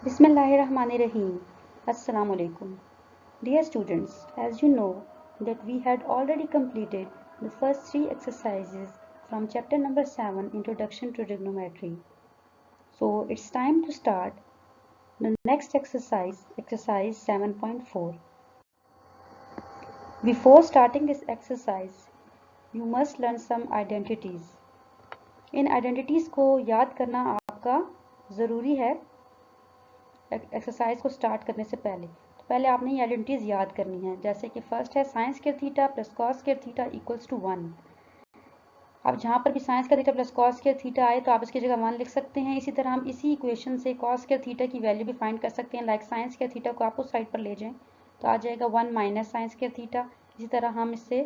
Bismillahirrahmanirrahim. Assalamu alaikum. Dear students, as you know that we had already completed the first 3 exercises from chapter number 7, Introduction to Trigonometry. So it's time to start the next exercise, exercise 7.4. Before starting this exercise, you must learn some identities. In identities को याद करना आपका ज़रूरी है exercise को start करने से पहले। तो पहले आपने ये आइडेंटिटीज याद करनी है, जैसे कि फर्स्ट है sine square theta plus cos square theta equals to 1। अब जहाँ पर भी sine square theta plus cos square theta आए तो आप इसकी जगह 1 लिख सकते हैं। इसी तरह हम इसी इक्वेशन से कॉस स्क्वायर थीटा की वैल्यू भी फाइंड कर सकते हैं। लाइक साइन स्क्वायर थीटा को आप उस साइड पर ले जाएं तो आ जाएगा 1 माइनस साइन स्क्वायर थीटा। इसी तरह हम इससे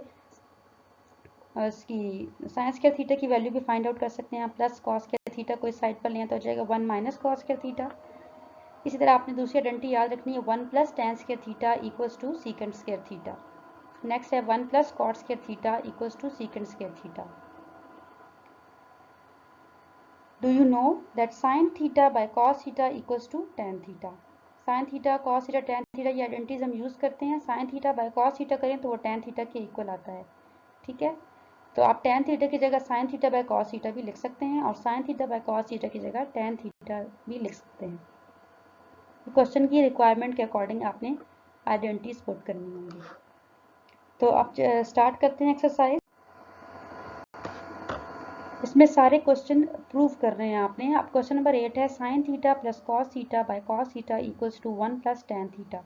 इसकी साइन स्क्वायर थीटा की वैल्यू भी फाइंड आउट कर सकते हैं। प्लस कॉस स्क्वायर थीटा को इस साइड पर लें तो आ जाएगा 1 माइनस कॉस स्क्वायर थीटा। इसी तरह आपने दूसरी आइडेंटिटी याद रखनी है 1 plus tan square theta equals to secant square theta. Next है 1 plus cot square theta equals to secant square theta. Do you know that sine theta by cos theta equals to tan theta. Sine theta cos theta tan theta ये identities हम use करते हैं। Sine theta by cos theta करें तो वो ten theta के equal आता है। ठीक है, तो आप टेन थीटा की जगह sign theta by cos theta भी लिख सकते हैं और sign theta by cos theta की जगह टेन थीटा भी लिख सकते हैं। क्वेश्चन की रिक्वायरमेंट के अकॉर्डिंग आपने आइडेंटिटीज पुट करनी होंगी। तो अब स्टार्ट करते हैं एक्सरसाइज। इसमें सारे क्वेश्चन प्रूव कर रहे हैं आपने। अब क्वेश्चन नंबर 8 है sine theta plus cos theta by cos theta equals to 1 plus tan theta.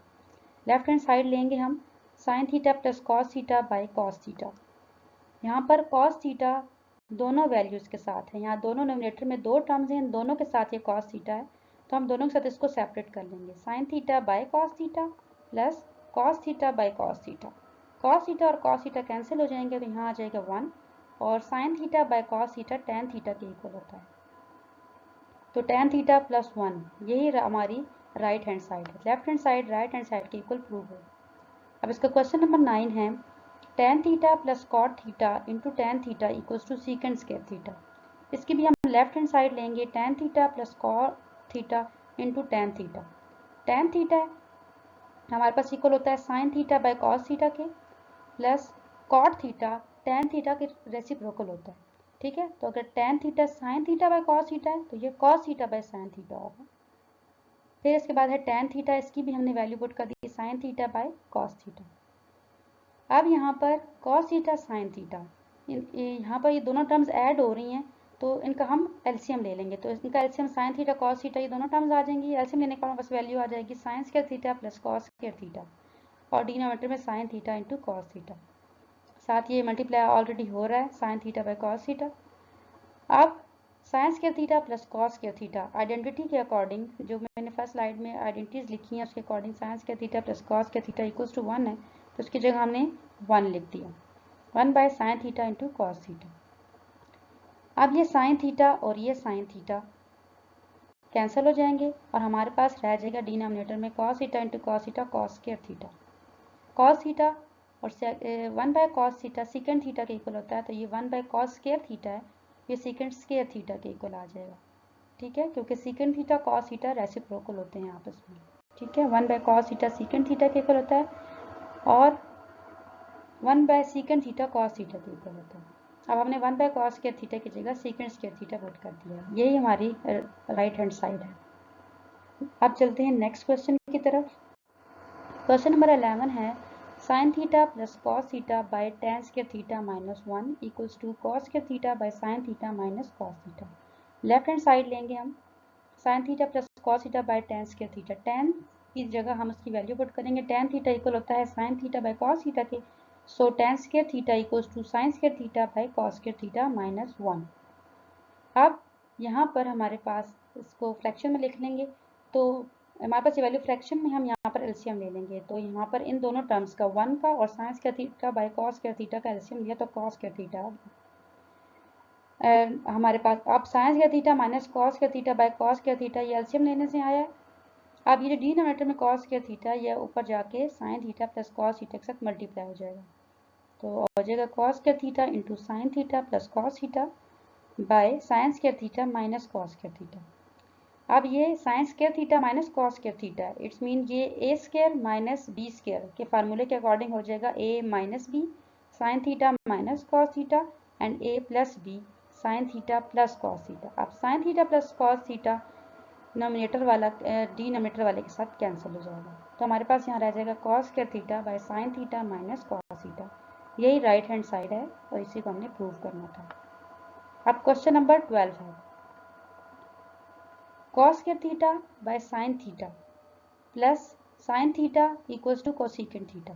Left hand side लेंगे हम sine theta plus cos theta by cos theta. यहाँ पर कॉस थीटा दोनों वैल्यूज के साथ है। यहाँ दोनों नोमिनेटर में दो टर्म्स हैं, इन दोनों के साथ ये कॉस थीटा है तो हम दोनों के साथ इसको सेपरेट कर लेंगे। Sign theta by cos theta plus cos theta by cos theta. Cos theta और कॉस थीटा कैंसिल हो जाएंगे तो यहाँ आ जाएगा 1 और sign theta by cos theta tan theta के इक्वल होता है। तो टेन थीटा प्लस 1 यही हमारी राइट हैंड साइड है। Left hand side right hand side के इक्वल प्रूव है। अब इसका क्वेश्चन नंबर 9 है tan theta plus cot theta into tan theta equals to secant square theta. इसकी भी हम लेफ्ट हैंड साइड लेंगे tan theta plus cot theta into tan theta. Tan theta हमारे पास इक्वल होता है sine theta by cos theta के plus cot theta tan theta के रेसिप्रोकल होता है। ठीक है, तो अगर tan theta sine theta by cos theta है तो ये cos theta by sine theta होगा। फिर इसके बाद है टेन थीटा, इसकी भी हमने वैल्यू पुट कर दी sine theta by cos theta. अब यहाँ पर कॉस थीटा साइन थीटा, यहाँ पर ये दोनों टर्म्स ऐड हो रही हैं तो इनका हम एलसीएम ले लेंगे। तो इनका LCM sign theta cos theta ये दोनों टर्म्स आ जाएंगी। एलसीएम लेने के बाद बस वैल्यू आ जाएगी sine square theta plus cos square theta और डिनोमिनेटर में sine theta into cos theta. साथ ये मल्टीप्लाई ऑलरेडी हो रहा है sine theta by cos theta. अब sine square theta plus cos square theta identity के अकॉर्डिंग जो मैंने फर्स्ट स्लाइड में आइडेंटिटीज लिखी हैं उसके according sine square theta plus cos square theta equals to 1 है तो उसकी जगह हमने 1 लिख दिया। 1 by sine theta into cos theta. अब ये साइन थीटा और ये साइन थीटा कैंसिल हो जाएंगे और हमारे पास रह जाएगा डिनोमिनेटर में cos theta into cos theta cos square theta. Cos theta और 1 bye cos theta second theta के इक्वल होता है तो ये 1 बाय कॉस स्क्वायर थीटा है, ये सेकेंड स्क्वायर थीटा के इक्वल आ जाएगा। ठीक है, क्योंकि second theta cos theta reciprocal होते हैं आपस में। ठीक है, 1 bye cos theta second theta के इक्वल होता है और 1 by second theta cos theta के इक्वल होता है। अब हमने 1 बाय कॉस स्क्वायर थीटा की जगह सेकेंड स्क्वायर थीटा पुट कर दिया। यही हमारी राइट हैंड साइड है। अब चलते हैं नेक्स्ट क्वेश्चन की तरफ। क्वेश्चन नंबर 11 है sine theta plus cos theta by tan square theta minus 1 equals to cos square theta by sine theta minus cos theta. Left hand side लेंगे हम sine theta plus cos theta by tan square theta. Tan की जगह हम उसकी value put करेंगे। Tan theta equal होता है sine theta by cos theta के, so tan square theta equals to sine square theta by cos square theta minus 1। अब यहाँ पर हमारे पास इसको फ्रैक्शन में लिख लेंगे तो हमारे पास ये वैल्यू फ्रैक्शन में हम यहाँ पर एलसीएम ले लेंगे। तो यहाँ पर इन दोनों टर्म्स का 1 का और sign square theta by cos square theta का एलसीएम लिया तो कॉस स्क्वायर थीटा हमारे पास। अब sine square theta minus cos square theta by cos square theta ये एलसीएम लेने से आया है। अब ये डिनोमिनेटर में कॉस स्क्वायर थीटा ये ऊपर जाके sine theta plus cos theta के साथ मल्टीप्लाई हो जाएगा तो हो जाएगा cos square theta into sine theta plus cos theta by sine square theta minus cos square theta. अब ये sine square theta minus cos square theta है, इट्स मीन ये A square minus B square के फार्मूले के according हो जाएगा A minus B sine theta minus cos theta and A plus B sine theta plus cos theta. अब sine theta plus cos theta denominator वाला denominator वाले के साथ कैंसिल हो जाएगा, तो हमारे पास यहाँ रह जाएगा cos square theta by sine theta minus cos theta. यही राइट हैंड साइड है और इसी को हमने प्रूव करना था। अब क्वेश्चन नंबर 12 है cos square theta by sine theta plus sine theta equals to cosecant theta.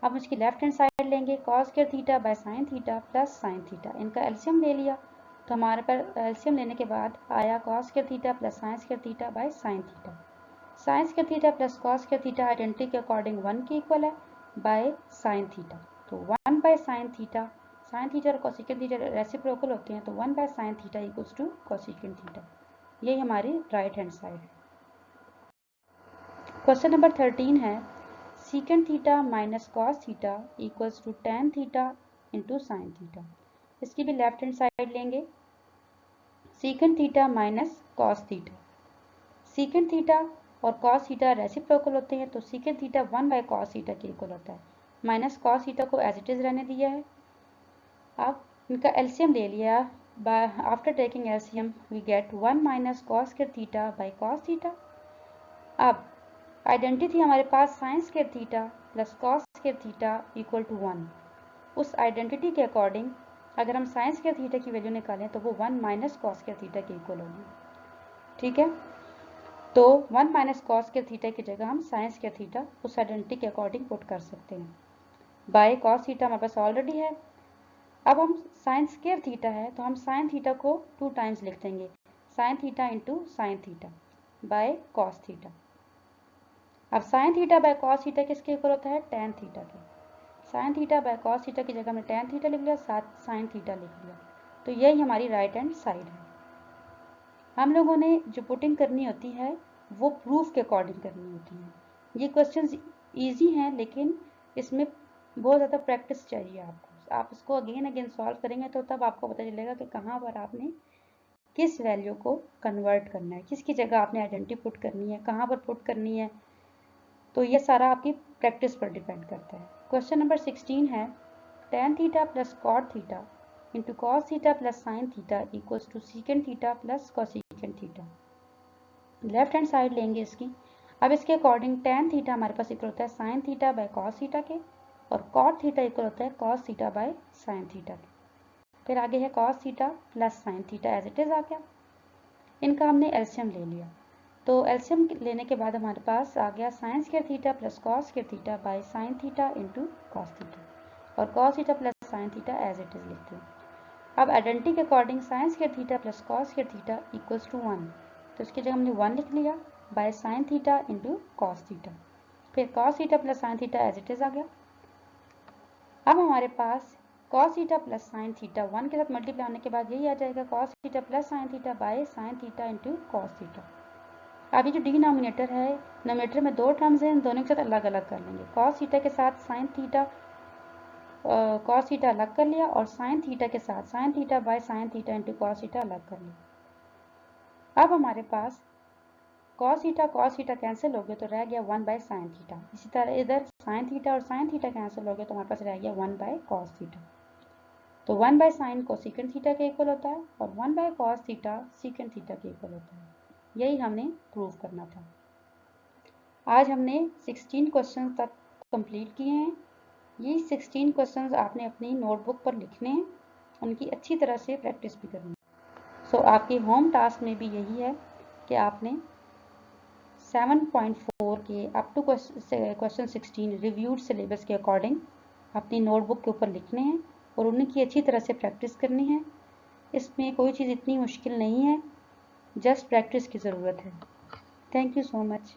अब इसकी लेफ्ट हैंड साइड लेंगे cos square theta by sine theta plus sine theta, इनका एलसीएम ले लिया तो हमारे पास एलसीएम लेने के बाद आया cos square theta plus sine square theta by sine theta. Sine square theta plus cos square theta identity के अकॉर्डिंग 1 के इक्वल है बाय साइन थीटा, तो 1 बाय साइन थीटा और कोसेकेंट थीटा रेसिप्रोकल होते हैं तो 1 by sine theta equals to cosecant theta. यही हमारी राइट हैंड साइड है। क्वेश्चन नंबर 13 है secant theta minus cos theta equals to tan theta into sine theta. इसकी भी लेफ्ट हैंड साइड लेंगे secant theta minus cos theta. Secant theta और cos theta reciprocal होते हैं तो secant theta 1 bye cos theta के equal होता है, माइनस कॉस थीटा को एज इट इज रहने दिया है। अब इनका एलसीएम ले लिया, after taking LCM we get 1 minus cos square theta by cos theta। अब आइडेंटिटी हमारे पास sine square theta plus cos square theta equal to 1, उस आइडेंटिटी के अकॉर्डिंग अगर हम साइन स्क्वायर थीटा की वैल्यू निकालें तो वो 1 माइनस कॉस स्क्वायर थीटा के इक्वल होगी। ठीक है, तो 1 माइनस कॉस स्क्वायर थीटा की जगह हम साइन स्क्वायर थीटा उस आइडेंटिटी के अकॉर्डिंग पुट कर सकते हैं। बाय कॉस थीटा हमारे पास ऑलरेडी है। अब हम साइन स्क्वायर थीटा है तो हम साइन थीटा को 2 टाइम्स लिख देंगे, sine theta into sine theta by cos theta. अब sine theta by cos theta किसके इक्वल होता है टेन थीटा के, sine theta by cos theta की जगह हमने टेन थीटा लिख लिया, साथ साइन थीटा लिख लिया, तो यही हमारी राइट हैंड साइड है। हम लोगों ने जो पुटिंग करनी होती है वो प्रूफ के अकॉर्डिंग करनी होती है। ये क्वेश्चंस इजी हैं लेकिन इसमें बहुत ज़्यादा प्रैक्टिस चाहिए आपको, आप इसको अगेन सॉल्व करेंगे तो तब आपको पता चलेगा कि कहाँ पर आपने किस वैल्यू को कन्वर्ट करना है, किसकी जगह आपने आइडेंटिटी पुट करनी है, कहाँ पर पुट करनी है, तो ये सारा आपकी प्रैक्टिस पर डिपेंड करता है। क्वेश्चन नंबर 16 है tan theta plus cot theta into cos theta plus sine theta equals to secant theta plus cosecant theta. Left hand side लेंगे इसकी। अब इसके अकॉर्डिंग टेन थीटा हमारे पास इक्वल होता है sine theta by cos theta के और कॉट थीटा इक्वल होता है cos theta by sine theta के। फिर आगे है cos theta plus sine theta as it is आ गया। इनका हमने एलसीएम ले लिया, तो एलसीएम लेने के बाद हमारे पास आ गया sine square theta plus cos square theta by sine theta into cos theta और cos theta plus sine theta as it is लिखते हैं। अब आइडेंटिटी के according sine square theta plus cos square theta equals to 1, तो इसकी जगह हमने 1 लिख लिया by sine theta into cos theta, फिर cos theta plus sine theta as it is आ गया। अब हमारे पास cos theta plus sine theta 1 के साथ मल्टीप्लाई होने के बाद यही आ जाएगा cos theta plus sine theta by sine theta into cos theta. अब ये जो डिनोमिनेटर है, नोमिनेटर में 2 टर्म्स हैं, इन दोनों के साथ अलग अलग कर लेंगे। cos थीटा के साथ साइन थीटा cos थीटा अलग कर लिया और साइन थीटा के साथ sign theta by sine theta into cos theta अलग कर लिया। अब हमारे पास cos थीटा कैंसिल हो गया तो रह गया 1 बाय साइन थीटा। इसी तरह इधर साइन थीटा और साइन थीटा कैंसिल हो गया तो हमारे पास रह गया 1 बाय कॉस थीटा। तो 1 बाय साइन कोसेकेंट थीटा के इक्वल होता है और 1 bye cos theta secant theta के इक्वल होता है। यही हमने प्रूव करना था। आज हमने 16 क्वेश्चन तक कंप्लीट किए हैं। ये 16 क्वेश्चंस आपने अपनी नोटबुक पर लिखने हैं, उनकी अच्छी तरह से प्रैक्टिस भी करनी है। सो आपकी होम टास्क में भी यही है कि आपने 7.4 के up to question 16 reviewed syllabus के अकॉर्डिंग अपनी नोटबुक के ऊपर लिखने हैं और उनकी अच्छी तरह से प्रैक्टिस करनी है। इसमें कोई चीज़ इतनी मुश्किल नहीं है, जस्ट प्रैक्टिस की ज़रूरत है। Thank you so much.